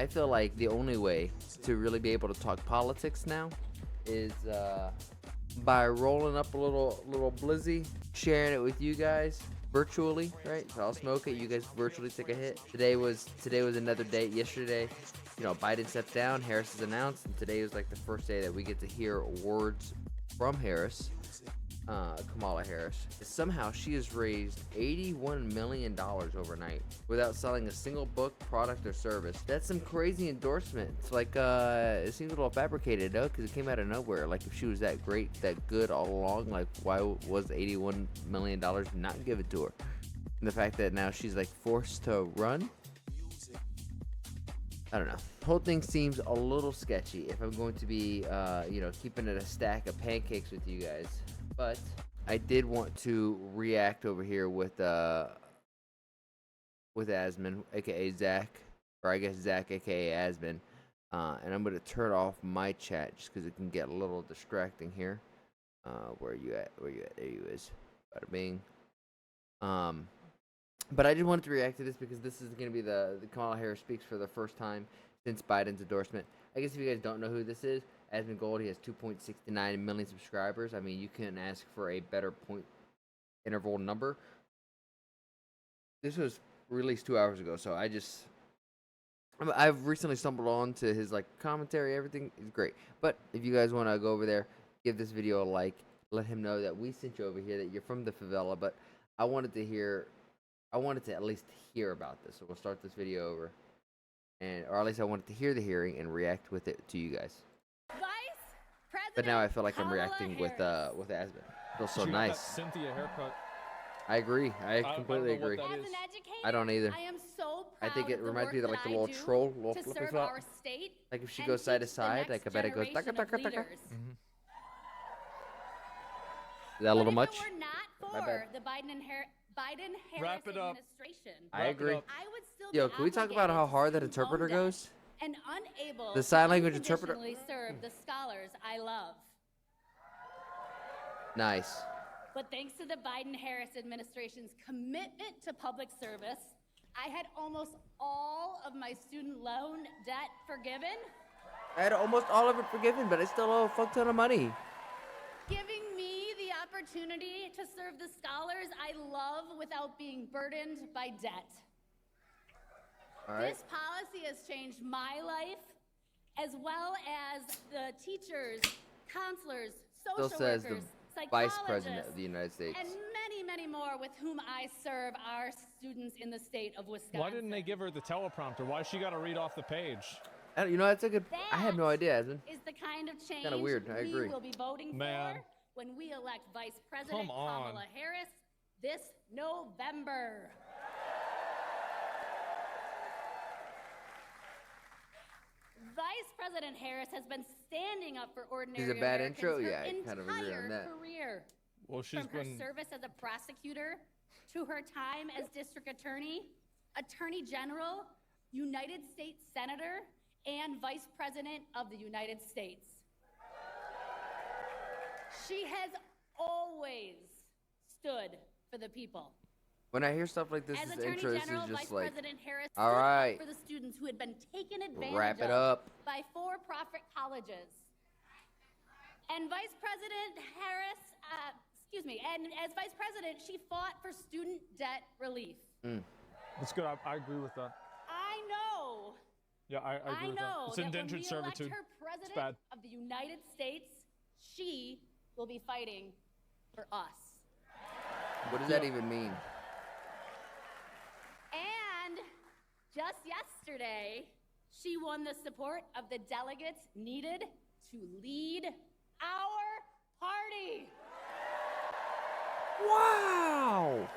I feel like the only way to really be able to talk politics now is by rolling up a little blizzy, sharing it with you guys virtually, right? So I'll smoke it, you guys virtually take a hit. Today was another day. Yesterday, Biden stepped down, Harris is announced, and today was like the first day that we get to hear words from Harris. Kamala Harris. Somehow she has raised $81 million overnight without selling a single book, product, or service. That's some crazy endorsement. It's like, it seems a little fabricated, though, because it came out of nowhere. Like, if she was that great, that good all along, like, why was $81 million not given to her? And the fact that now she's, like, forced to run? I don't know. The whole thing seems a little sketchy if I'm going to be, keeping it a stack of pancakes with you guys. But I did want to react over here with Asmon, aka Zach, or I guess Zach, aka Asmon, and I'm gonna turn off my chat just because it can get a little distracting here. Where are you at? There you is. Bada bing. But I just wanted to react to this because this is gonna be the Kamala Harris speaks for the first time since Biden's endorsement. I guess if you guys don't know who this is, Asmongold, he has 2.69 million subscribers. I mean, you couldn't ask for a better point interval number. This was released 2 hours ago, so I've recently stumbled on to his commentary. Everything is great. But if you guys want to go over there, give this video a like, let him know that we sent you over here, that you're from the favela. But I wanted to at least hear about this. So we'll start this video over, or at least I wanted to hear the hearing and react with it to you guys. But now I feel like I'm reacting with Asmon. It feels so nice. Cynthia haircut. I agree. I completely agree. As an educator, I don't either. I am so proud I think it of the reminds me work of like the that I little do troll, little to flippy serve flop. our state Like if she and goes side to teach the side, like I bet it goes next taka taka taka. generation of leaders. Is that a little But much? if it were not My for bad. the Biden-Harris Wrap it up. administration, I agree. I would still Yo, be can we talk about obligated how to hard that student interpreter loan debt goes? and unable The sign to language interpreter- unconditionally serve the scholars I love. Nice. But thanks to the Biden-Harris administration's commitment to public service, I had almost all of my student loan debt forgiven, I had almost all of it forgiven, but I still owe a fuck ton of money. giving me the opportunity to serve the scholars I love without being burdened by debt. All right. This policy has changed my life, as well as the teachers, counselors, Still social says the workers, Vice President of psychologists, the United States. and many, many more with whom I serve our students in the state of Wisconsin. Why didn't they give her the teleprompter? Why she got to read off the page? That's a good. I have no idea, Asmon. Is the kind of change Kinda weird, I agree. we will be voting Man. for when we elect Vice President Come on. Kamala Harris this November. Vice President Harris has been standing up for ordinary Is it a bad Americans intro? her Yeah, I kind of agree on entire that. career. Well, she's From her been. service as a prosecutor to her time as district attorney, attorney general, United States Senator, and Vice President of the United States. She has always stood for the people. When I hear stuff like this, As this Attorney intro, this General, is Vice just like, President Harris all stood up right. for the students who had been taken advantage Wrap it of up. by for-profit colleges. And Vice President Harris, and as Vice President, she fought for student debt relief. That's good. I agree with that. I know. Yeah, I agree I with know that. It's that indentured when we elect servitude. her It's president bad. of the United States, she will be fighting for us. what does that even mean? And just yesterday, she won the support of the delegates needed to lead our party. Wow.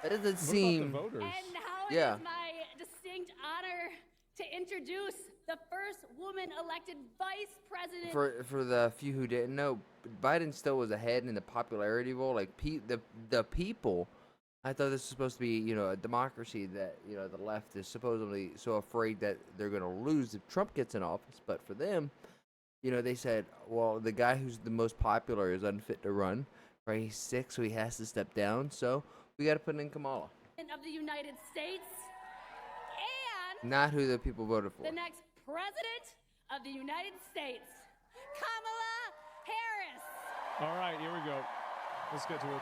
That doesn't What seem. about the voters? And now it Yeah. is my distinct honor to introduce the first woman elected vice president. For the few who didn't know, Biden still was ahead in the popularity poll. Like the people, I thought this was supposed to be a democracy that the left is supposedly so afraid that they're gonna lose if Trump gets in office. But for them, they said, well, the guy who's the most popular is unfit to run. Right? He's sick, so he has to step down. So we got to put in Kamala. Of the United States, and Not who the people voted for. the next president of the United States, Kamala Harris. All right, here we go. Let's get to it.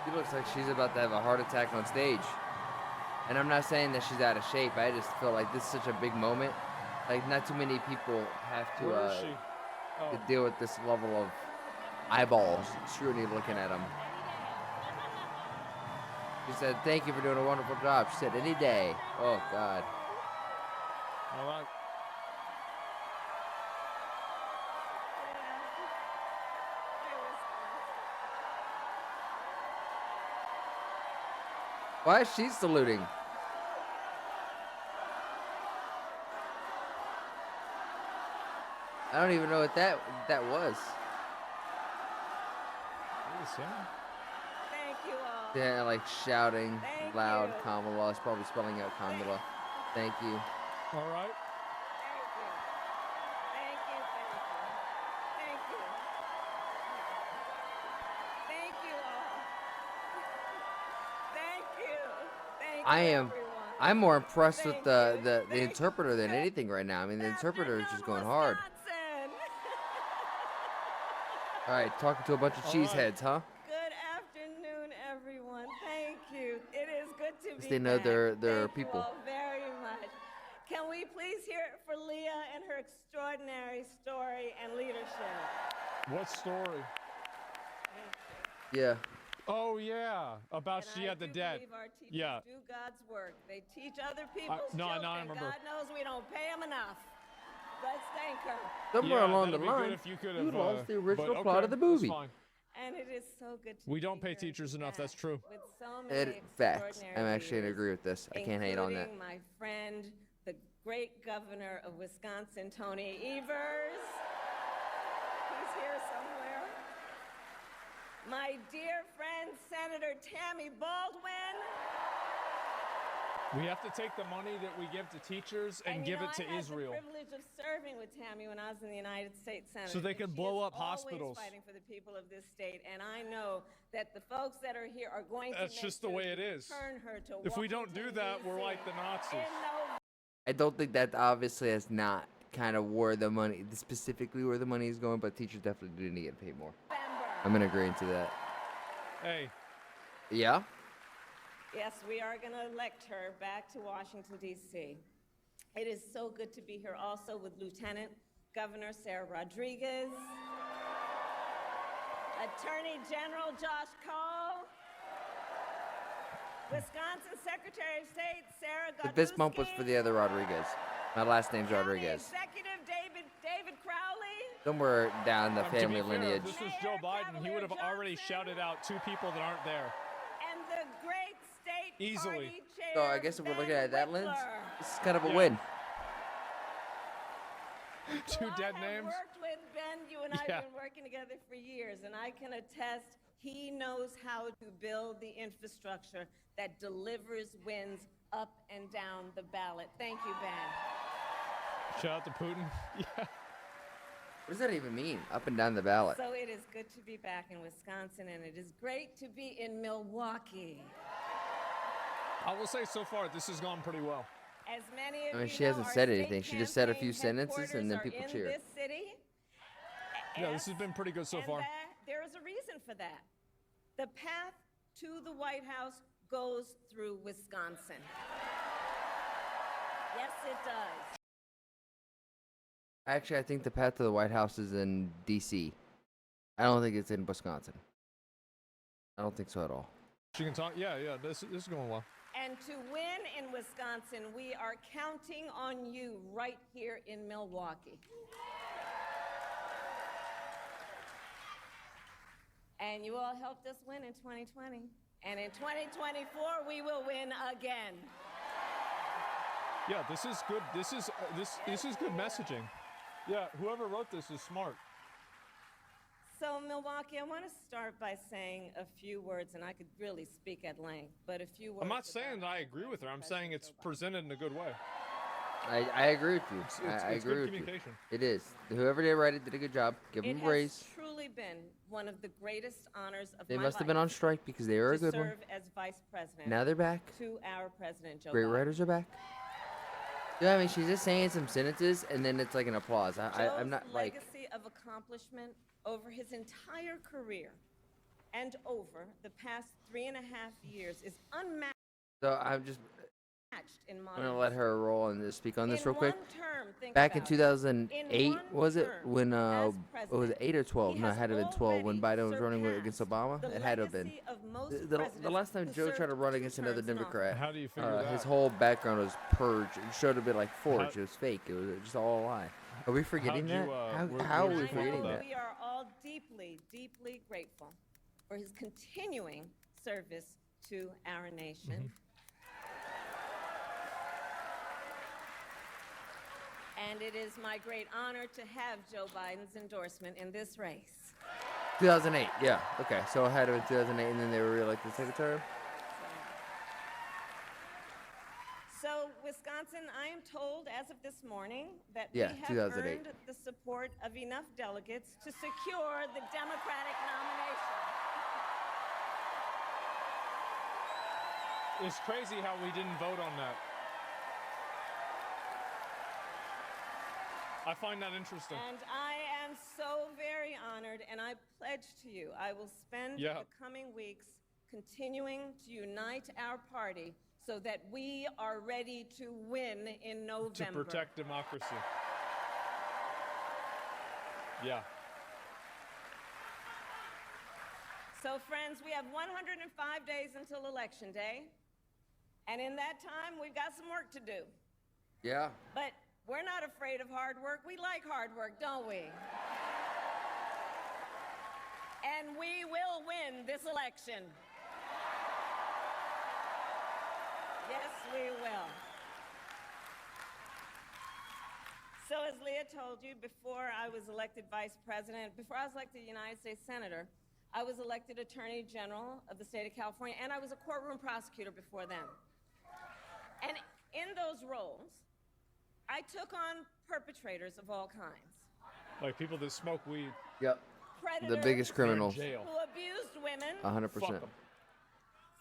She looks like she's about to have a heart attack on stage. And I'm not saying that she's out of shape. I just feel like this is such a big moment. Like, not too many people have Where is to, she? to deal with this level of eyeballs scrutiny looking at them. She said, "Thank you for doing a wonderful job." She said, "Any day." Oh, God. All right. Why is she saluting? I don't even know what that was. What is that? Thank you all. Yeah, like shouting Thank loud. you. Kamala. It's probably spelling out Kamala. Thank you. All right. Thank you. Thank you. Thank you. Thank you. Thank you all. Thank you. Thank I you, am. everyone. I'm more impressed with Thank the you. the Thank interpreter than you. anything right now. I mean, the interpreter is just going Afternoon, hard. Wisconsin. All right, talking to a bunch of All cheeseheads, huh? Good afternoon, everyone. Thank you. It is good to be They know back. they're Thank people. you all very much. Can we please hear it for Leah and her extraordinary story and leadership? What story? Yeah. Oh yeah, about And she I had the do dead. believe our teachers Yeah. do God's work. They teach other people's no, I children. remember. God knows we don't pay them enough. Let's thank her. Somewhere Yeah, along the that'd be good line, if you could you have, lost the but original plot okay, of the that's movie. fine. And it is so good to We be don't pay here teachers enough, that's back true. With so many Facts. I'm extraordinary actually in leaders, agree with this. I can't hate on that. including my friend, the great governor of Wisconsin, Tony Evers. He's here somewhere. My dear friend, Senator Tammy Baldwin. We have to take the money that we give to teachers and give it to I had Israel. the privilege of serving with Tammy when I was in the United States Senate. So they and can she blow is up hospitals. Always fighting for the people of this state, and I know that the folks that are here are going That's to make just the sure way it to is. turn her to If we don't do Washington, that, we're D.C. like the Nazis. in November. I don't think that obviously is not kind of where the money, specifically where the money is going, but teachers definitely do need to get paid more. I'm gonna agree to that. Hey, Yeah. Yes, we are going to elect her back to Washington, D.C. It is so good to be here also with Lieutenant Governor Sarah Rodriguez, Attorney General Josh Cole, Wisconsin Secretary of State Sarah The fist bump was for the other Rodriguez. My last name's County Rodriguez. Executive David Crowley, Somewhere down the to be family fair, lineage. if this was Joe Mayor Biden, he would have Cavalier already Johnson. shouted out two people that aren't there. and the great state Easily. party chair, So I guess if we're looking Ben at that lens, Whitler. this is kind of a Yeah. win. Two Well, dead I names. have worked with Ben. You and I Yeah. have been working together for years, and I can attest he knows how to build the infrastructure that delivers wins up and down the ballot. Thank you, Ben. Shout out to Putin. Yeah. What does that even mean? Up and down the ballot. So it is good to be back in Wisconsin, and it is great to be in Milwaukee. I will say so far this has gone pretty well. As many of I mean, you she know, hasn't our said state anything. She just said a few campaign sentences and then headquarters people are cheered. in this city. Yeah, this has been pretty good so And far. there is a reason for that. The path to the White House goes through Wisconsin. Yes, it does. Actually, I think the path to the White House is in D.C. I don't think it's in Wisconsin. I don't think so at all. She can talk. Yeah, yeah. This is going well. And to win in Wisconsin, we are counting on you right here in Milwaukee. And you all helped us win in 2020. And in 2024, we will win again. Yeah, this is good. This is good messaging. Yeah, whoever wrote this is smart. So, Milwaukee, I want to start by saying a few words, and I could really speak at length, but a few words. I'm not saying that about I agree with her. I'm saying it's presented in a good way. I agree with you. I It's agree good with you. communication. It is. Whoever did write it did a good job. Give It them a has raise. truly truly been one of the greatest honors of They my must have life been on strike because they were a to good one. serve as vice president Now they're back. to our president, Joe Great Biden. writers are back. Yeah, I mean, she's just saying some sentences and then it's like an applause. I'm not Joe's like. legacy of accomplishment over his entire career and over the past 3.5 years is unmatched So I'm just. in I'm modern gonna let history. her roll and just speak on this In real quick. one term, think Back in about it. 2008, In one was it term when as what was it, 8 or 12? he No, it has had to have been 12 when already Biden was running against surpassed Obama. the It had to have been. legacy of most The presidents last time who Joe tried to served run 2 against another terms in office. Democrat, How do you figure that? his whole background was purged. It should have been like forged. How- It was fake. It was just all a lie. Are we forgetting How'd that? you, How are where'd we you come up forgetting with that? We are all deeply, deeply grateful for his continuing service to our nation. And it is my great honor to have Joe Biden's endorsement in this race. 2008, yeah. Okay, so it had to have been 2008, and then they were reelected the second term. So, Wisconsin, I am told as of this morning that Yeah, we have 2008. earned the support of enough delegates to secure the Democratic nomination. It's crazy how we didn't vote on that. I find that interesting. And I am so very honored, and I pledge to you, I will spend the coming weeks continuing to unite our party so that we are ready to win in November. To protect democracy. Yeah. So, friends, we have 105 days until Election Day. And in that time, we've got some work to do. Yeah. But we're not afraid of hard work. We like hard work, don't we? And we will win this election. Yes, we will. So as Leah told you, before I was elected vice president, before I was elected United States Senator, I was elected Attorney General of the state of California, and I was a courtroom prosecutor before then. And in those roles, I took on perpetrators of all kinds. Like people that smoke weed. Yep. Predators The biggest criminals. They're in jail. who abused women, 100%. Fuck 'em.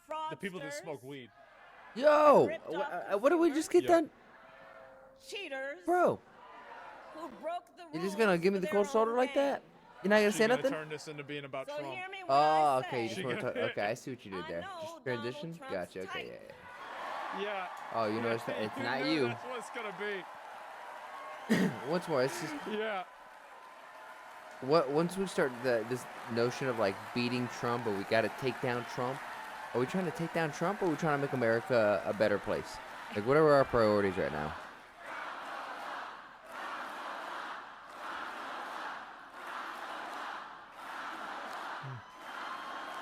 fraudsters, The people that smoke weed. Yo, Ripped off what did we just get Yeah. done, cheaters, bro? who broke the rules. You just gonna give me for the their cold own shoulder like gain. that? You're not gonna She's say gonna nothing? turn this into being about So Trump. hear me when Oh, I okay. You say, just want to okay, I see what you did I there. know Just Donald transition. Trump's Gotcha. Okay, type. yeah, Yeah. Oh, you know it's not know you. That's what it's gonna be. Once more, it's just Yeah. once we start this notion of like beating Trump, but we got to take down Trump. Are we trying to take down Trump, or are we trying to make America a better place? Like, what are our priorities right now?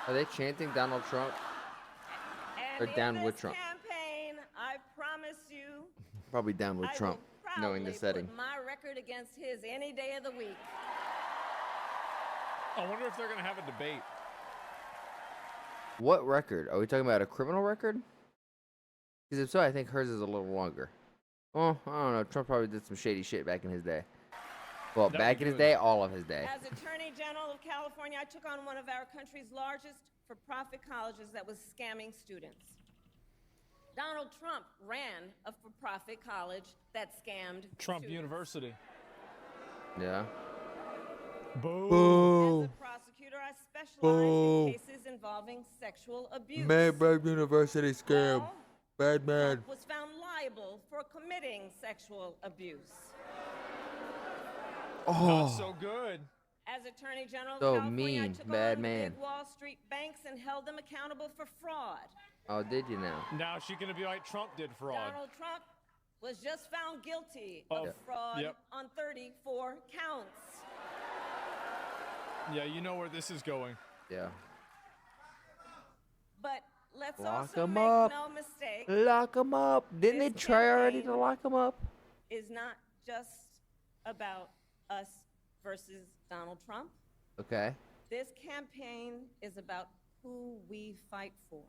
Are they chanting Donald Trump? And Or down in with this Trump. campaign, I promise you, Probably down with I Trump, will knowing the proudly setting. put my record against his any day of the week. I wonder if they're gonna have a debate. What record? Are we talking about a criminal record? Because if so, I think hers is a little longer. Well, I don't know. Trump probably did some shady shit back in his day. Well, That'd back be in his good. day, all of his day. As Attorney General of California, I took on one of our country's largest for-profit colleges that was scamming students. Donald Trump ran a for-profit college that scammed Trump students. University. Yeah. Boo. As a prosecutor, I specialize in cases involving sexual abuse. University Well, Bad Trump was found liable for committing sexual abuse. Not so good. As Attorney General of So California, I mean, took bad on man. big Wall Street banks and held them accountable for fraud. Oh, did you now? Now she's gonna be like Trump did fraud. Donald Trump was just found guilty of Yep. fraud Yep. on 34 counts. Yeah, you know where this is going. Yeah. But let's Lock also 'em make up. no mistake, Lock him up. Didn't they This try already to campaign- lock him up? is not just about us versus Donald Trump. Okay. This campaign is about who we fight for.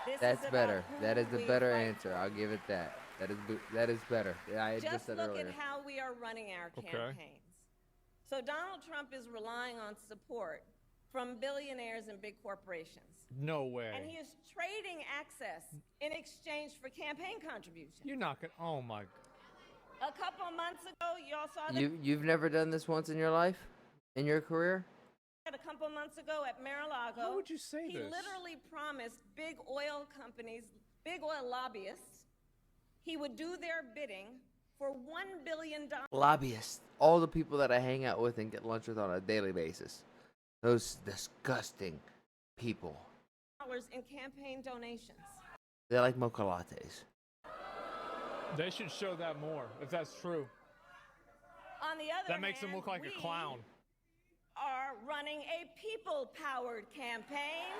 This is That's about better. who That is the we better fight answer. for. I'll give it that. That is better. Yeah, I just Just said look earlier. at how we are running our Okay. campaigns. So Donald Trump is relying on support from billionaires and big corporations. No way. And he is trading access in exchange for campaign contributions. You're not gonna. Oh my. A couple of months ago, y'all saw that. You've never done this once in your life, in your career? A couple of months ago at Mar-a-Lago. How would you say he this? literally promised big oil companies, big oil lobbyists, he would do their bidding for $1 billion. Lobbyists, all the people that I hang out with and get lunch with on a daily basis. Those disgusting people. In campaign donations. They're like mocha lattes. They should show that more, if that's true. On the other That makes hand, him look like a clown. Are running a people-powered campaign.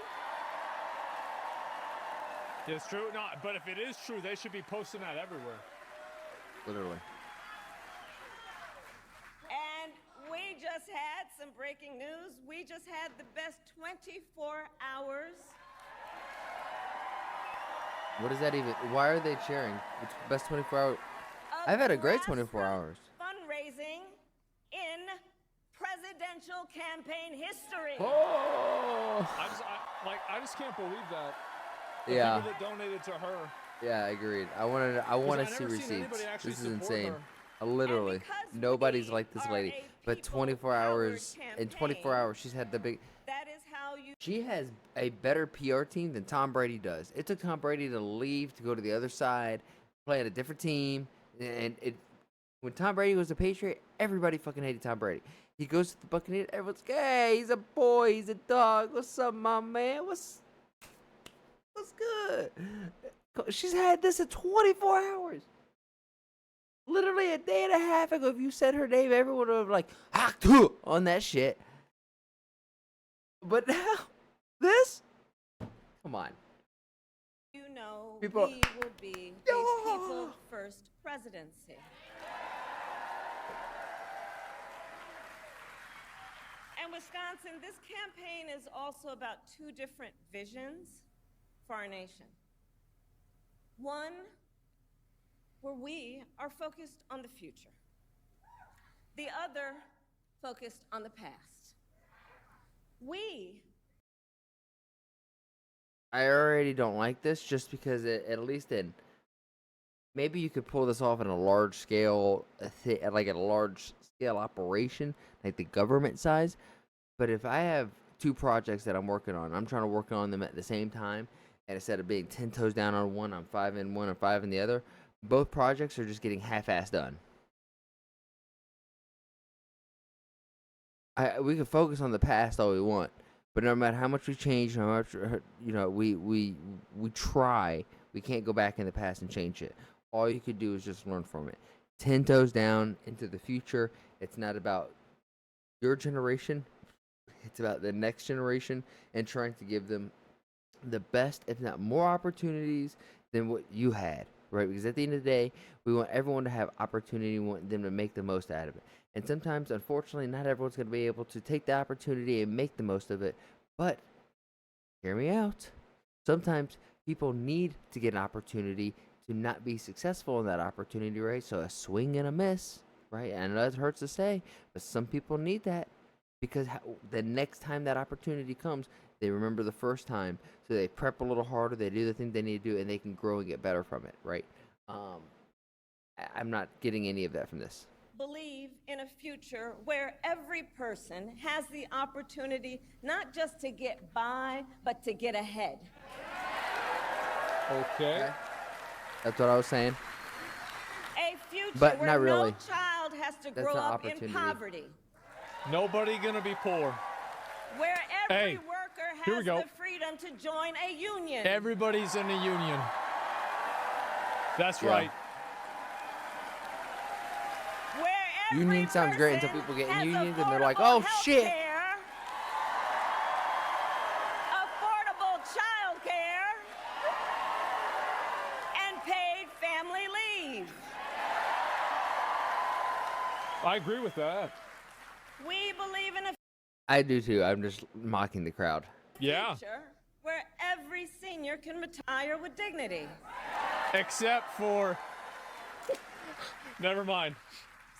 It's true. No, but if it is true, they should be posting that everywhere. Literally. And we just had some breaking news. We just had the best 24 hours. What is that even? Why are they cheering? It's best 24 hours. I've had a great 24 hours. Fundraising in presidential campaign history. Oh! I just can't believe that. The Yeah. people that donated to her. Yeah, agreed. I want to see never seen receipts. anybody actually This is support insane. her. Literally, And because nobody's we like this are lady. a But 24 people-powered hours, in 24 campaign, hours, she's had the big. That is how you. She has a better PR team than Tom Brady does. It took Tom Brady to leave to go to the other side, play at a different team, and when Tom Brady was a Patriot, everybody fucking hated Tom Brady. He goes to the Buccaneers, everyone's like, hey, he's a boy, he's a dog. What's up, my man? What's good? She's had this in 24 hours. Literally a day and a half ago, if you said her name, everyone would have like on that shit. But now, this? Come on. You know, People- we will be a people-first presidency. And Wisconsin, this campaign is also about two different visions for our nation. One, where we are focused on the future. The other, focused on the past. I already don't like this just because at least in maybe you could pull this off in a large scale, like a large scale operation, like the government size. But if I have two projects that I'm working on, I'm trying to work on them at the same time, and instead of being 10 toes down on one, I'm 5 in one and 5 in the other. Both projects are just getting half-assed done. We can focus on the past all we want, but no matter how much we change, how much we try, we can't go back in the past and change it. All you could do is just learn from it. 10 toes down into the future. It's not about your generation. It's about the next generation and trying to give them the best, if not more opportunities than what you had, right? Because at the end of the day, we want everyone to have opportunity. We want them to make the most out of it. And sometimes, unfortunately, not everyone's going to be able to take the opportunity and make the most of it. But, hear me out. Sometimes people need to get an opportunity to not be successful in that opportunity, right? So a swing and a miss, right? I know that hurts to say, but some people need that. Because the next time that opportunity comes, they remember the first time. So they prep a little harder, they do the thing they need to do, and they can grow and get better from it, right? I'm not getting any of that from this. Believe in a future where every person has the opportunity not just to get by, but to get ahead. Okay. That's what I was saying. A future But where not really. no child has to That's grow not up in opportunity. poverty. Nobody gonna be poor. Where every Hey, worker here we has go. the freedom to join a union. Everybody's in a union. That's Yeah. right. Where every Union sounds great until person people get in has unions and they're like, affordable "Oh, shit." healthcare, affordable childcare, and paid family leave. I agree with that. We believe in a I do too. I'm just mocking the crowd. Yeah. future where every senior can retire with dignity. Except for. Never mind.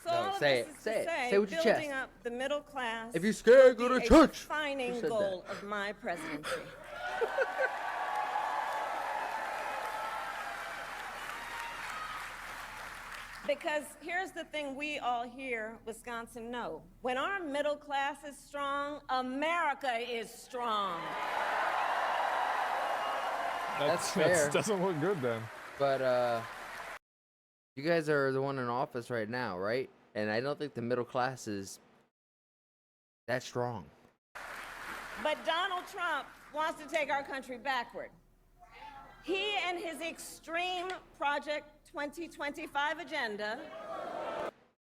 So No, all of say this it, is say to it. say, Say it with your building chest. up the middle class. If you're scared, go will to be a church. Who defining said that? goal of my presidency. Because here's the thing we all here, Wisconsin, know. When our middle class is strong, America is strong. That's fair. Doesn't look good then. But you guys are the one in office right now, right? And I don't think the middle class is that strong. But Donald Trump wants to take our country backward. He and his extreme Project 2025 agenda.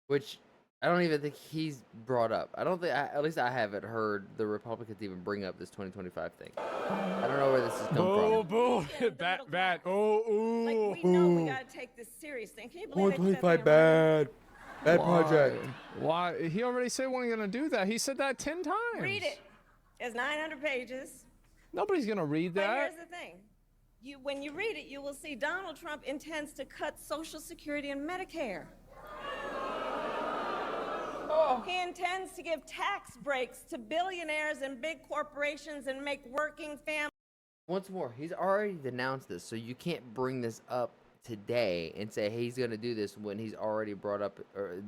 Which I don't even think he's brought up. I don't think, at least I haven't heard the Republicans even bring up this 2025 thing. I don't know where this has come from. Boo. Yeah, the Bat. middle Bat. class. Oh, ooh. Like, we know we gotta take this seriously. Can you believe they said they were- bad. Bad project. Why? He already said he wasn't going to do that. He said that 10 times. Read it. It's 900 pages. Nobody's going to read But that. here's the thing. When you read it, you will see Donald Trump intends to cut Social Security and Medicare. He intends to give tax breaks to billionaires and big corporations and make working families. Once more, he's already denounced this, so you can't bring this up today and say hey, he's going to do this when he's already brought up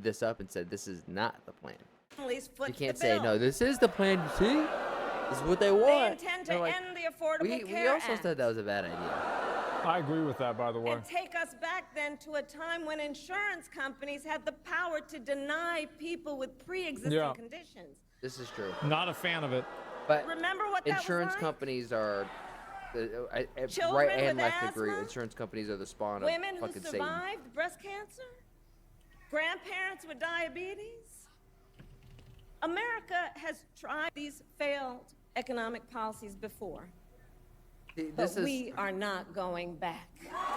this up and said this is not the plan. Foot You the can't say bill. no, this is the plan. You see, this is what they They want. intend to They're like, end the Affordable we Care also Act said that was a bad idea. I agree with that, by the way. and take us back then to a time when insurance companies had the power to deny people with pre-existing Yeah. conditions. This is true. Not a fan of it. But Remember what that insurance was like? companies are Children right and with left agree. asthma? Insurance companies are the spawn Women of who fucking Satan. survived breast cancer, grandparents with diabetes. America has tried these failed economic policies before, See, but This is we are not going back.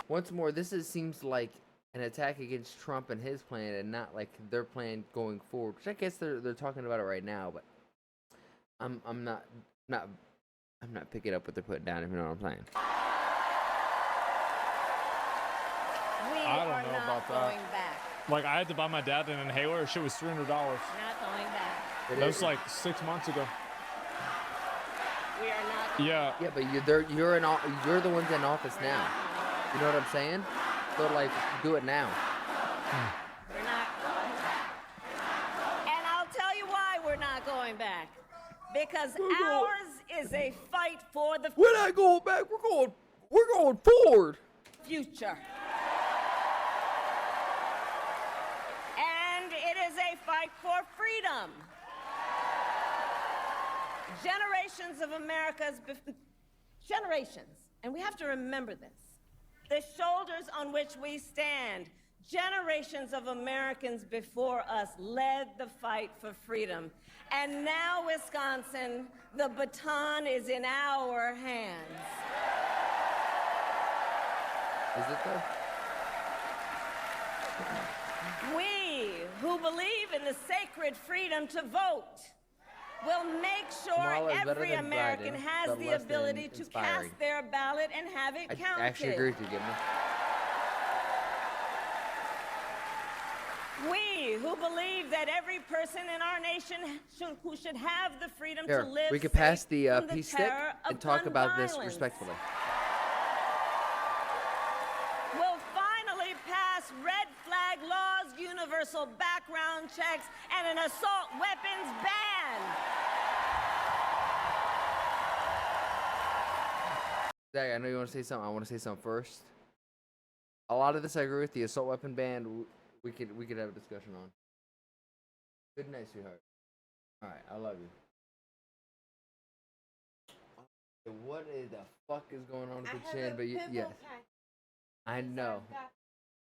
once more. Seems like an attack against Trump and his plan, and not like their plan going forward. Which I guess they're talking about it right now, but I'm not picking up what they're putting down. If you know what I'm saying. We I don't are know not about that. going back. Like, I had to buy my dad an inhaler. Shit was $300. Not going back. That was like 6 months ago. We are not. Yeah. Yeah, but you're the ones in office now. You know what I'm saying? So like, do it now. We're not going back. And I'll tell you why we're not going back. Because ours is a fight for the We're not going back. We're going forward. future. And it is a fight for freedom. Generations of generations, and we have to remember this, the shoulders on which we stand, generations of Americans before us led the fight for freedom. And now, Wisconsin, the baton is in our hands. Is it though? We who believe in the sacred freedom to vote will make sure Kamala is better every than American Biden, has but the less than ability to inspiring. cast their ballot and have it I counted. actually agree with you, Gibman. We who believe that every person in our nation who should have the freedom Here, to live we could pass safe the from peace stick terror of and talk gun about this violence respectfully. will finally pass red flag laws, universal background checks, and an assault weapons ban. Zach, I know you want to say something. I want to say something first. A lot of this I agree with. The assault weapon ban, we could have a discussion on. Good night, sweetheart. All right, I love you. What the fuck is going on with the chin? But yes, I know.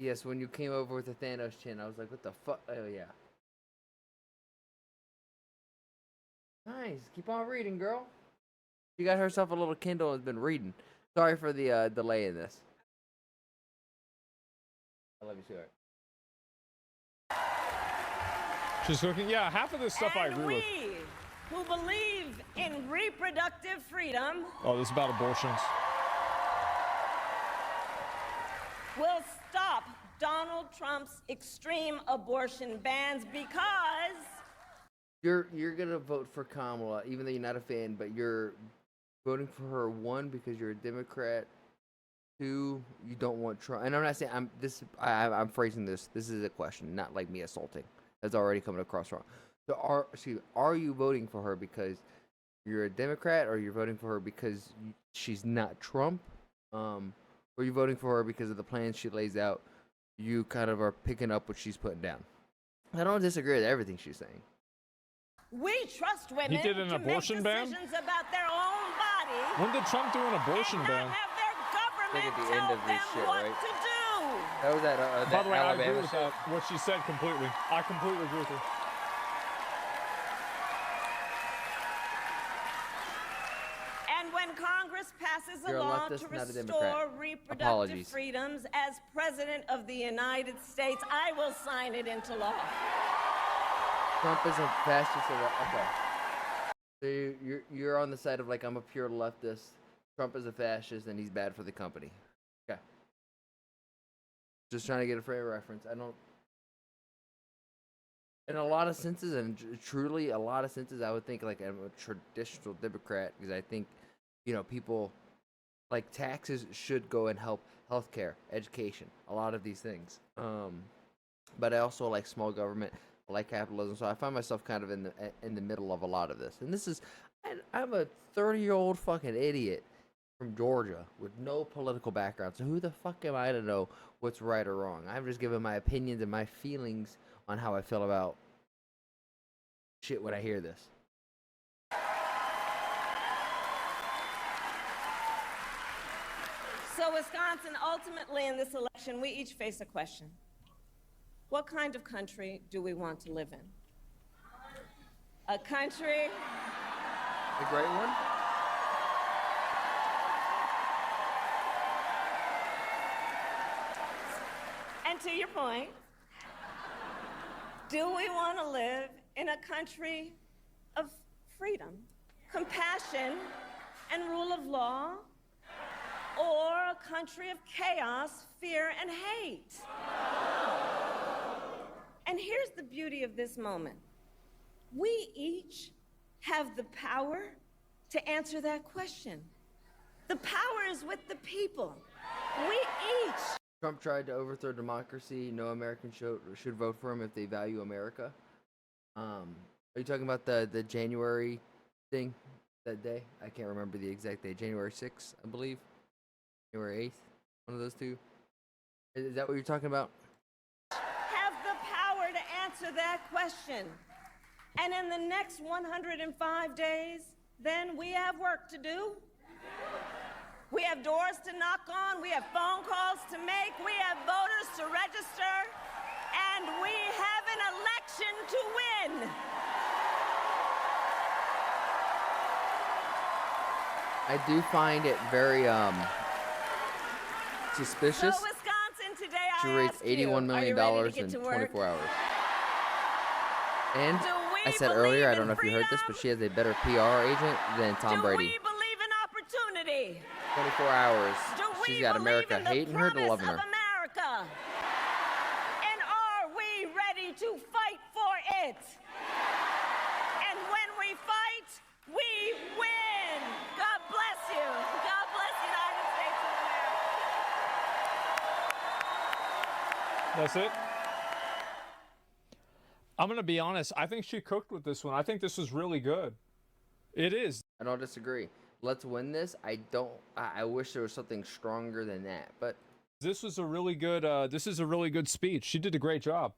Yes, when you came over with the Thanos chin, I was like, what the fuck? Oh yeah. Nice. Keep on reading, girl. She got herself a little Kindle and has been reading. Sorry for the delay in this. I love you, sweetheart. She's cooking. Yeah, half of this stuff I And agree with. we who believe in reproductive freedom Oh, this is about abortions. will stop Donald Donald Trump's extreme abortion bans because You're gonna vote for Kamala, even though you're not a fan, but you're voting for her, one, because you're a Democrat. Two, you don't want Trump. And I'm not saying I'm phrasing this. This is a question, not like me assaulting. That's already coming across wrong. So are you voting for her because you're a Democrat, or you're voting for her because she's not Trump? Or are you voting for her because of the plans she lays out? You kind of are picking up what she's putting down. I don't disagree with everything she's saying. we trust women He did an to abortion make ban? decisions about their own body. When did Trump do an abortion and ban? not have their government Look at the tell end of this them shit, what right? to do. That was that. By the way, I agree Alabama with shit. that, what she said completely. I completely agree with her. And when Congress passes a You're a law leftist, to not a restore Democrat. reproductive Apologies. freedoms as President of the United States, I will sign it into law. Trump is a fascist. Okay. So you're on the side of like, I'm a pure leftist. Trump is a fascist and he's bad for the company. Okay. Just trying to get a frame of reference. I don't. In a lot of senses, and truly a lot of senses, I would think like I'm a traditional Democrat because I think, people like taxes should go and help healthcare, education, a lot of these things. But I also like small government, I like capitalism, so I find myself kind of in the middle of a lot of this. And this is, I'm a 30-year-old fucking idiot from Georgia with no political background. So who the fuck am I to know what's right or wrong? I'm just giving my opinions and my feelings on how I feel about shit when I hear this. So, Wisconsin, ultimately in this election, we each face a question. What kind of country do we want to live in? A country A great one? And to your point, do we want to live in a country of freedom, compassion, and rule of law, or a country of chaos, fear, and hate? And here's the beauty of this moment. We each have the power to answer that question. The power is with the people. We each. Trump tried to overthrow democracy. No American should vote for him if they value America. Are you talking about the January thing that day? I can't remember the exact day. January 6th, I believe. January 8th. One of those two. Is that what you're talking about? Have the power to answer that question. And in the next 105 days, then we have work to do. We have doors to knock on, we have phone calls to make, we have voters to register, and we have an election to win. I do find it very suspicious. So Wisconsin, today She I raised ask you, $81 are million you ready to get in to work? 24 hours. And Do we I said believe earlier, I in don't know if you heard this, freedom? but she has a better PR agent than Tom Do Brady. we believe in opportunity? 24 hours. Do we She's got believe America in the hating her to promise loving of her. America? And are we ready to fight for it? And when we fight, we win. God bless you. God bless the United States of America. That's it? I'm going to be honest. I think she cooked with this one. I think this was really good. It is. I don't disagree. Let's win this. I wish there was something stronger than that, but This was a really good, this is a really good speech. She did a great job.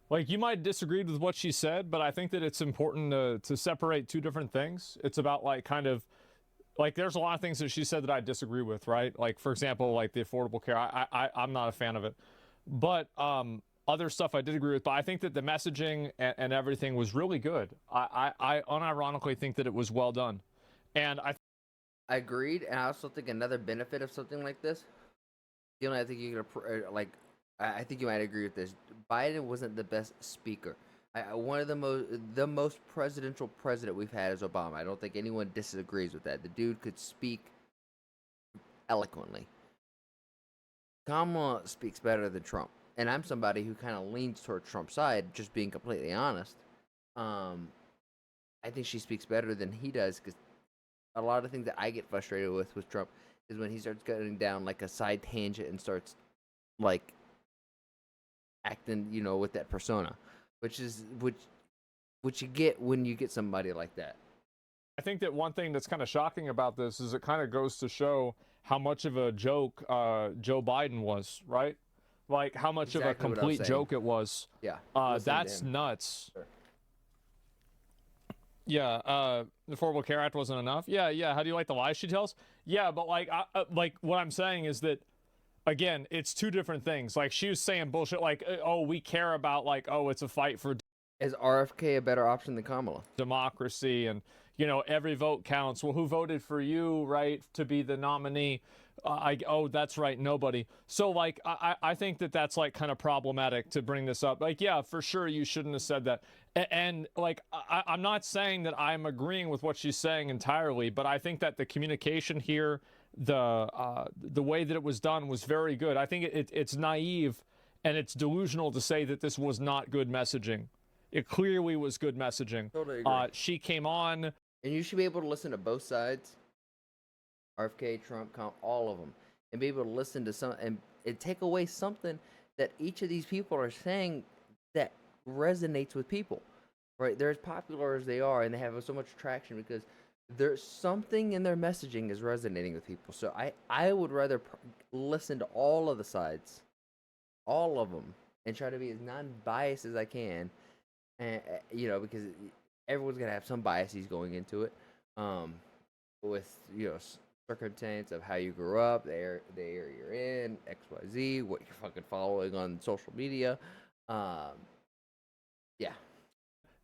Like, you might disagree with what she said, but I think that it's important to separate two different things. It's about, like, kind of, like, there's a lot of things that she said that I disagree with, right? Like, for example, like the Affordable Care. I'm not a fan of it. But other stuff I did agree with. But I think that the messaging and everything was really good. I unironically think that it was well done. And I agreed. And I also think another benefit of something like this, I think you could I think you might agree with this. Biden wasn't the best speaker. One of the most presidential president we've had is Obama. I don't think anyone disagrees with that. The dude could speak eloquently. Kamala speaks better than Trump. and I'm somebody who kind of leans toward Trump's side, just being completely honest. I think she speaks better than he does, because a lot of things that I get frustrated with Trump is when he starts getting down like a side tangent and starts like acting, with that persona, which you get when you get somebody like that. I think that one thing that's kind of shocking about this is it kind of goes to show how much of a joke Joe Biden was, right? Like how much Exactly of a what I was complete saying. joke it was. Yeah, That's nuts. Sure. Yeah, the Affordable Care Act wasn't enough. Yeah. How do you like the lies she tells? Yeah, but like what I'm saying is that, again, it's two different things. Like she was saying bullshit like, oh, we care about like, oh, it's a fight for Is RFK a better option than Kamala? democracy, and every vote counts. Well, who voted for you, right, to be the nominee? Oh, that's right, nobody. So like I think that that's like kind of problematic to bring this up. Like, yeah, for sure you shouldn't have said that. And like I'm not saying that I'm agreeing with what she's saying entirely, but I think that the communication here, the way that it was done was very good. I think it's naive and it's delusional to say that this was not good messaging. It clearly was good messaging. Totally agree. She came on, and you should be able to listen to both sides. RFK, Trump, all of them, and be able to listen to some and take away something that each of these people are saying that resonates with people, right? They're as popular as they are, and they have so much traction because there's something in their messaging is resonating with people. So I would rather listen to all of the sides, all of them, and try to be as non-biased as I can, and because everyone's gonna have some biases going into it, with circumstance of how you grew up, the area you're in, XYZ, what you're fucking following on social media. Yeah.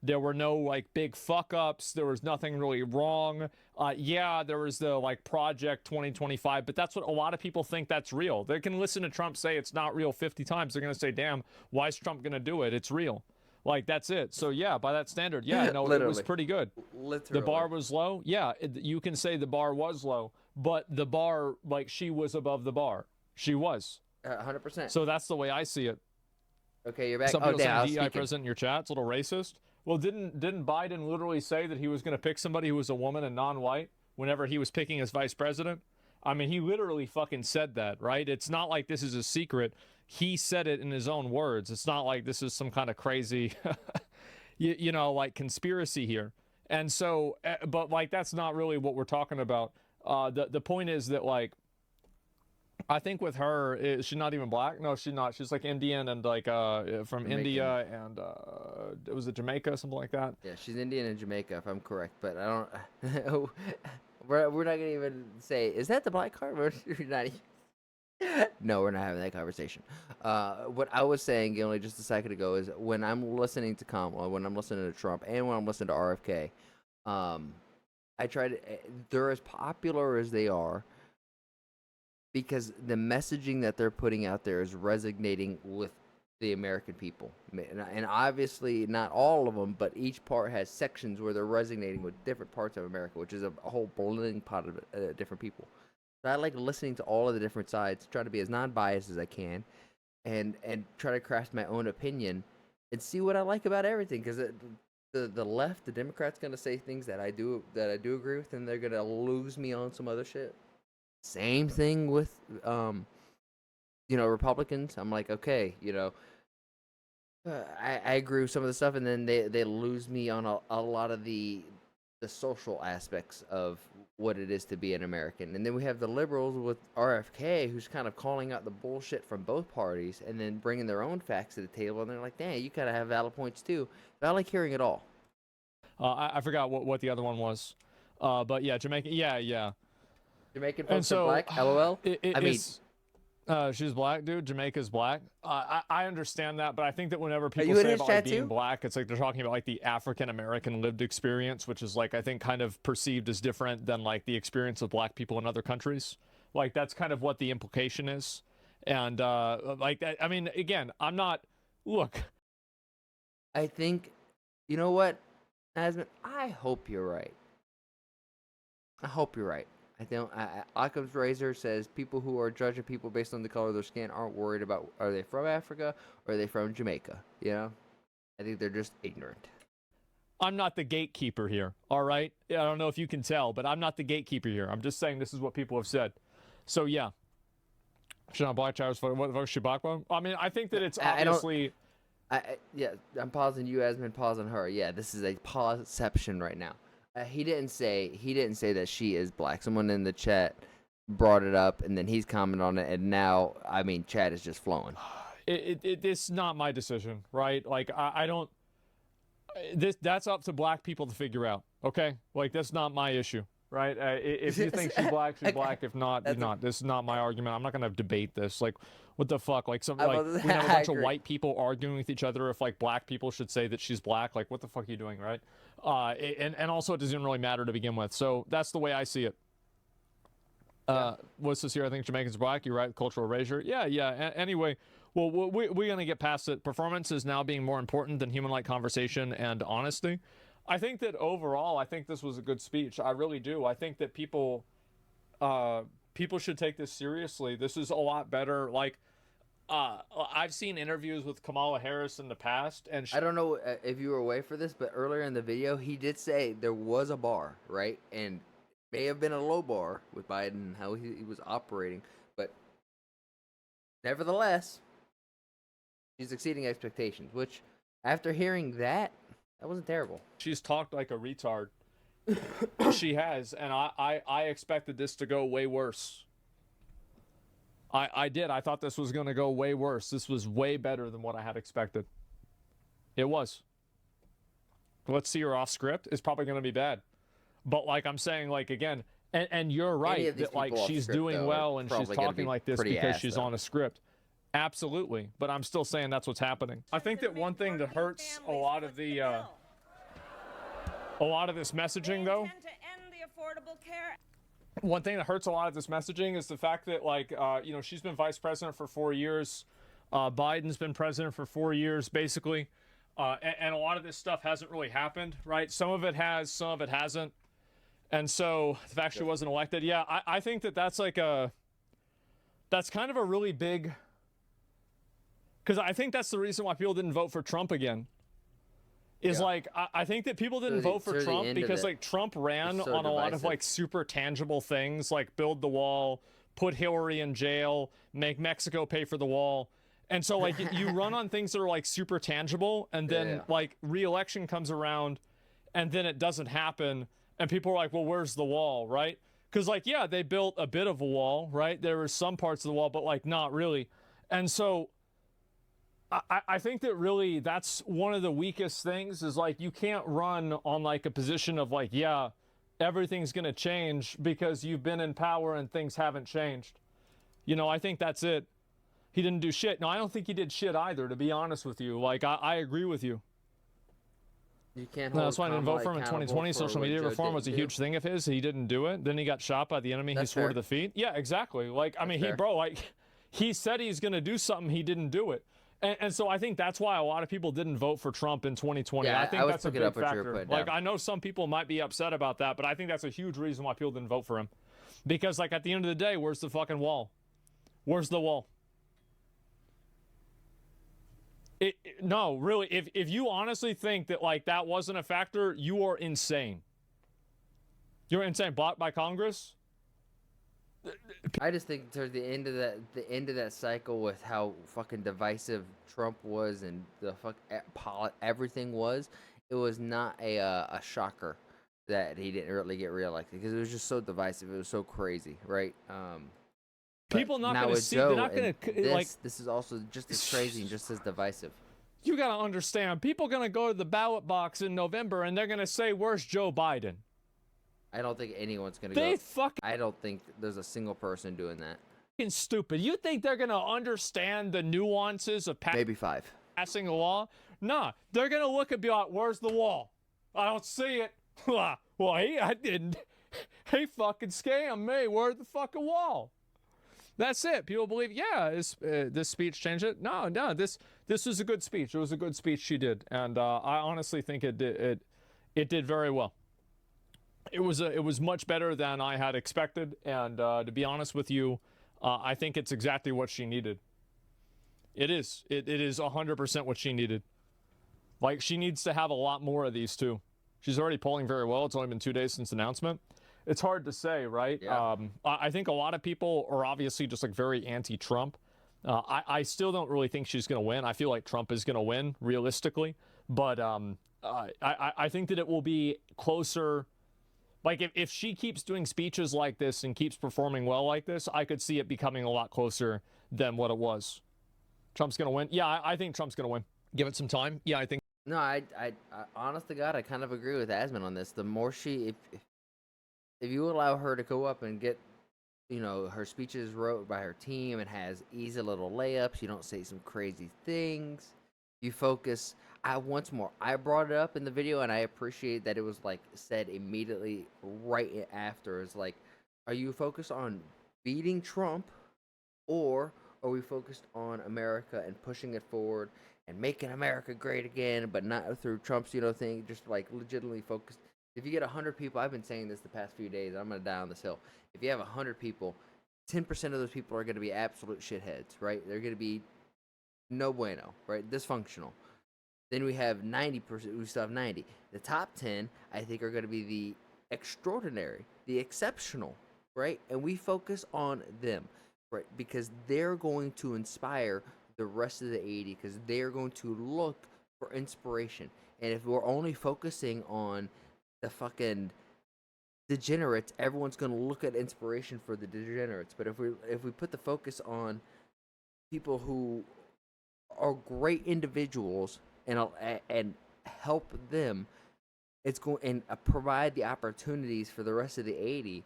There were no like big fuck ups. There was nothing really wrong. Yeah, there was the like Project 2025, but that's what a lot of people think that's real. They can listen to Trump say it's not real 50 times. They're going to say, damn, why is Trump going to do it? It's real. Like, that's it. So yeah, by that standard, yeah, no, it was pretty good. Literally. The bar was low. Yeah, you can say the bar was low, but the bar, like, she was above the bar. She was. 100%. So that's the way I see it. Okay, you're back. Some people damn, saying DI president in your chat, it's a little racist. Well, didn't Biden literally say that he was going to pick somebody who was a woman and non-white whenever he was picking his vice president? I mean, he literally fucking said that, right? It's not like this is a secret. He said it in his own words. It's not like this is some kind of crazy, like conspiracy here. And so, but like, that's not really what we're talking about. The point is that, like, I think with her, is she not even black? No, she's not. She's like Indian and like from Jamaican. India and was it Jamaica, something like that? Yeah, she's Indian and Jamaica, if I'm correct. But I don't. we're not gonna even say, is that the black card? We're not. No, we're not having that conversation. What I was saying, Gilly, just a second ago, is when I'm listening to Kamala, when I'm listening to Trump, and when I'm listening to RFK, I try to. They're as popular as they are, because the messaging that they're putting out there is resonating with the American people. And obviously not all of them, but each part has sections where they're resonating with different parts of America, which is a whole blending pot of different people. So I like listening to all of the different sides, try to be as non-biased as I can, and try to craft my own opinion and see what I like about everything. Because the left, the Democrats, gonna say things that I do agree with, and they're gonna lose me on some other shit. Same thing with Republicans. I'm like, okay, I agree with some of the stuff, and then they lose me on a lot of the social aspects of what it is to be an American. And then we have the liberals with RFK, who's kind of calling out the bullshit from both parties and then bringing their own facts to the table, and they're like, dang, you gotta have valid points too. But I like hearing it all. I forgot what the other one was, but yeah, Jamaica, yeah. Jamaican folks are black, LOL. She's black, dude. Jamaica's black. I understand that, but I think that whenever people you in say his about chat like, being too? black, it's like they're talking about like the African American lived experience, which is like I think kind of perceived as different than like the experience of black people in other countries. Like that's kind of what the implication is, and like that. I mean, again, I'm not. Look, I think, you know what, Asmon? I hope you're right. I hope you're right. Occam's razor says people who are judging people based on the color of their skin aren't worried about are they from Africa or are they from Jamaica. You know, I think they're just ignorant. I'm not the gatekeeper here, all right? I don't know if you can tell, but I'm not the gatekeeper here. I'm just saying this is what people have said. So, yeah. Should not black child what should black one? I mean, I think that it's obviously... Yeah, I'm pausing you, Asmon, pausing her. Yeah, this is a pauseception right now. He didn't say that she is black. Someone in the chat brought it up, and then he's commented on it, and now, I mean, chat is just flowing. It's not my decision, right? Like, I don't... That's up to black people to figure out, okay? Like, that's not my issue, right? If you think she's black, she's black. If not, you're not. This is not my argument. I'm not going to debate this. Like, what the fuck? Like, we have a bunch of white people arguing with each other if, like, black people should say that she's black. Like, what the fuck are you doing, right? And also, it doesn't really matter to begin with. So that's the way I see it. What's this here? I think Jamaicans are black. You're right. Cultural erasure. Yeah. Anyway... Well, we're going to get past it. Performance is now being more important than human-like conversation and honesty. I think that overall, I think this was a good speech. I really do. I think that people should take this seriously. This is a lot better. Like, I've seen interviews with Kamala Harris in the past, and I don't know if you were away for this, but earlier in the video, he did say there was a bar, right? And may have been a low bar with Biden and how he was operating, but nevertheless... she's exceeding expectations, which, after hearing that wasn't terrible. She's talked like a retard. She has, and I expected this to go way worse. I did. I thought this was going to go way worse. This was way better than what I had expected. It was. Let's see her off script. It's probably going to be bad. But, like I'm saying, like, again, and you're right, that, like, she's doing well and she's talking like this because she's on a script. Absolutely, but I'm still saying that's what's happening. I think that one thing that hurts a lot of this messaging, though. One thing that hurts a lot of this messaging is the fact that, like, you know, she's been vice president for 4 years. Biden's been president for 4 years, basically. And a lot of this stuff hasn't really happened, right? Some of it has, some of it hasn't. And so the fact she wasn't elected, yeah, I think that that's like that's kind of a really big... because I think that's the reason why people didn't vote for Trump again. Is like, I think that people didn't vote for Trump because, like, Trump ran on a lot of, like, super tangible things, like build the wall, put Hillary in jail, make Mexico pay for the wall. And so, like, you run on things that are, like, super tangible, and then, like, re-election comes around, and then it doesn't happen, and people are like, well, where's the wall, right? Because, like, yeah, they built a bit of a wall, right? There were some parts of the wall, but, like, not really. And so... I think that really that's one of the weakest things is, like, you can't run on, like, a position of, like, yeah, everything's going to change because you've been in power and things haven't changed. You know, I think that's it. He didn't do shit. No, I don't think he did shit either, to be honest with you. Like, I agree with you. You can't. No, that's why I didn't vote for him in 2020. Social media reform was a huge thing of his. He didn't do it. Then he got shot by the enemy he swore to defeat. Yeah, exactly. Like, I mean, he said he's going to do something. He didn't do it. And so I think that's why a lot of people didn't vote for Trump in 2020. Yeah, I think that's a big factor. Like, I know some people might be upset about that, but I think that's a huge reason why people didn't vote for him. Because, like, at the end of the day, where's the fucking wall? Where's the wall? No, really, if you honestly think that, like, that wasn't a factor, you are insane. You're insane. Blocked by Congress? I just think towards the end of that cycle with how fucking divisive Trump was and the everything was, it was not a shocker that he didn't really get reelected because it was just so divisive. It was so crazy, right? People not going to see. They're not going to like. This is also just as crazy and just as divisive. You got to understand. People going to go to the ballot box in November and they're going to say, "Where's Joe Biden?" I don't think anyone's going to go. I don't think there's a single person doing that. Fucking stupid. You think they're going to understand the nuances of maybe 5 passing a law? Nah, they're going to look and be like, "Where's the wall? I don't see it." Well, I didn't. He fucking scammed me. Where's the fucking wall? That's it. People believe, yeah, this speech changed it. No, this was a good speech. It was a good speech she did, and I honestly think it did very well. It was much better than I had expected, and to be honest with you, I think it's exactly what she needed. It is. It is 100% what she needed. Like, she needs to have a lot more of these too. She's already polling very well. It's only been 2 days since announcement. It's hard to say, right? Yeah. I think a lot of people are obviously just like very anti-Trump. I still don't really think she's going to win. I feel like Trump is going to win realistically, but I think that it will be closer. Like, if she keeps doing speeches like this and keeps performing well like this, I could see it becoming a lot closer than what it was. Trump's going to win. Yeah, I think Trump's going to win. Give it some time. Yeah, I think. No, I honest to God, I kind of agree with Asmon on this. The more if you allow her to go up and get, her speeches wrote by her team and has easy little layups, you don't say some crazy things. You focus. I brought it up in the video, and I appreciate that it was like said immediately right after. It's like, are you focused on beating Trump, or are we focused on America and pushing it forward and making America great again, but not through Trump's thing? Just like legitimately focused. If you get 100 people, I've been saying this the past few days, I'm gonna die on this hill. If you have 100 people, 10% of those people are gonna be absolute shitheads, right? They're gonna be no bueno, right? Dysfunctional. Then we have 90%. We still have 90. The top 10, I think, are going to be the extraordinary, the exceptional, right? And we focus on them, right? Because they're going to inspire the rest of the 80, because they're going to look for inspiration. And if we're only focusing on the fucking degenerates, everyone's going to look at inspiration for the degenerates. But if we put the focus on people who are great individuals and help them, it's going and provide the opportunities for the rest of the 80.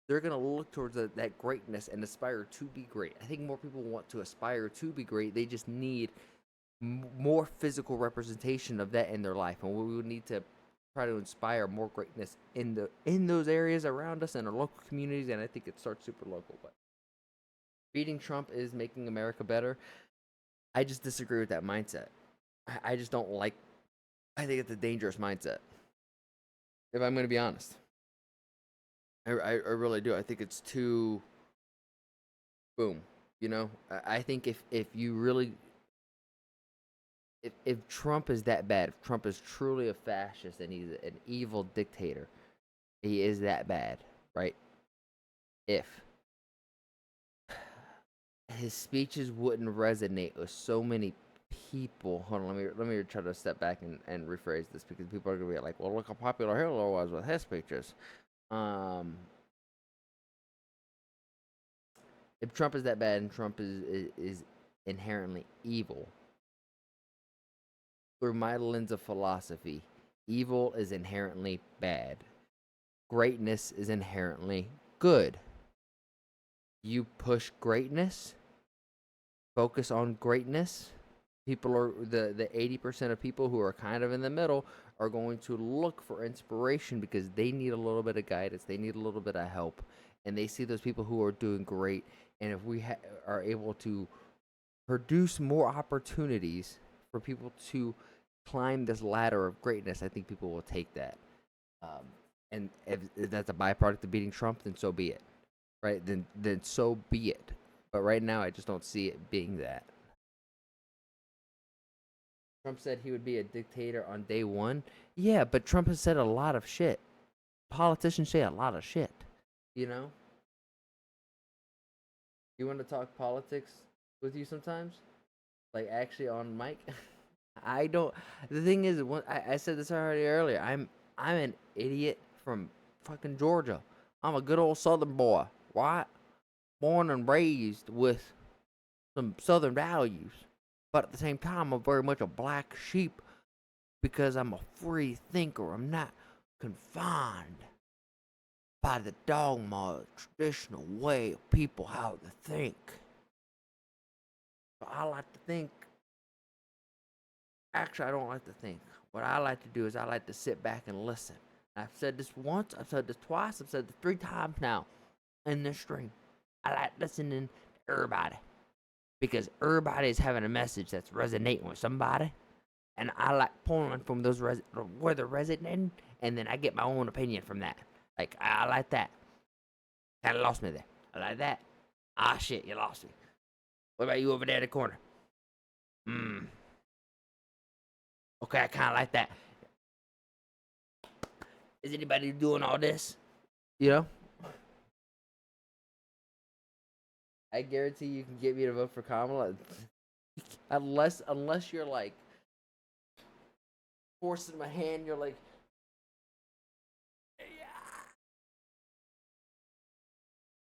They're going to look towards that greatness and aspire to be great. I think more people want to aspire to be great. They just need more physical representation of that in their life, and we would need to try to inspire more greatness in those areas around us and our local communities. And I think it starts super local. But beating Trump is making America better. I just disagree with that mindset. I just don't like. I think it's a dangerous mindset. If I'm going to be honest, I really do. I think it's too. Boom. I think if you really. If Trump is that bad, if Trump is truly a fascist and he's an evil dictator, he is that bad, right? If his speeches wouldn't resonate with so many people. Hold on, let me try to step back and rephrase this, because people are gonna be like, well, look how popular Hitler was with his speeches. If Trump is that bad and Trump is inherently evil, through my lens of philosophy, evil is inherently bad. Greatness is inherently good. You push greatness, focus on greatness. People are the 80% of people who are kind of in the middle are going to look for inspiration, because they need a little bit of guidance, they need a little bit of help, and they see those people who are doing great. And if we are able to produce more opportunities for people to climb this ladder of greatness, I think people will take that. And if that's a byproduct of beating Trump, then so be it, right? Then so be it. But right now, I just don't see it being that. Trump said he would be a dictator on day one. Yeah, but Trump has said a lot of shit. Politicians say a lot of shit. You want to talk politics with you sometimes? Like, actually on mic? I don't. The thing is, I said this already earlier. I'm an idiot from fucking Georgia. I'm a good old Southern boy, right? Born and raised with some Southern values, but at the same time, I'm very much a black sheep, because I'm a free thinker. I'm not confined by the dogma, traditional way of people how to think. So I like to think. Actually, I don't like to think. What I like to do is I like to sit back and listen. I've said this once, I've said this twice, I've said this 3 times now in this stream. I like listening to everybody, because everybody is having a message that's resonating with somebody, and I like pulling from those where they're resonating, and then I get my own opinion from that. Like, I like that. Kind of lost me there. I like that. Ah, shit, you lost me. What about you over there in the corner? Okay, I kind of like that. Is anybody doing all this? You know? I guarantee you can get me to vote for Kamala. Unless you're like forcing my hand, you're like,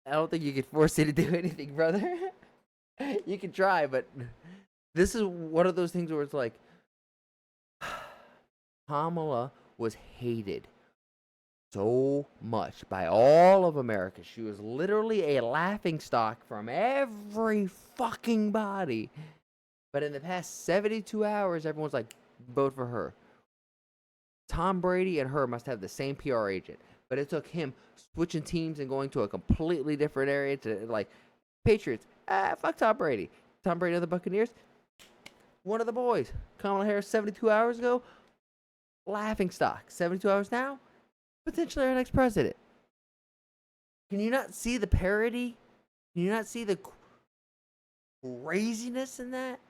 I don't think you can force me to do anything, brother. You can try, but this is one of those things where it's like, Kamala was hated so much by all of America. She was literally a laughingstock from every fucking body. But in the past 72 hours, everyone's like, vote for her. Tom Brady and her must have the same PR agent. But it took him switching teams and going to a completely different area to, like, Patriots. Fuck Tom Brady. Tom Brady of the Buccaneers. One of the boys. Kamala Harris 72 hours ago. Laughingstock. 72 hours now. Potentially our next president. Can you not see the parody? Can you not see the craziness in that?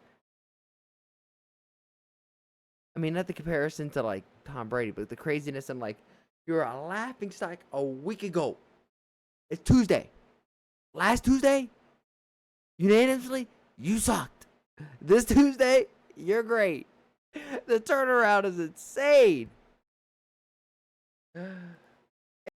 I mean, not the comparison to, like, Tom Brady, but the craziness in, like, you're a laughingstock a week ago. It's Tuesday. Last Tuesday, unanimously, you sucked. This Tuesday, you're great. The turnaround is insane.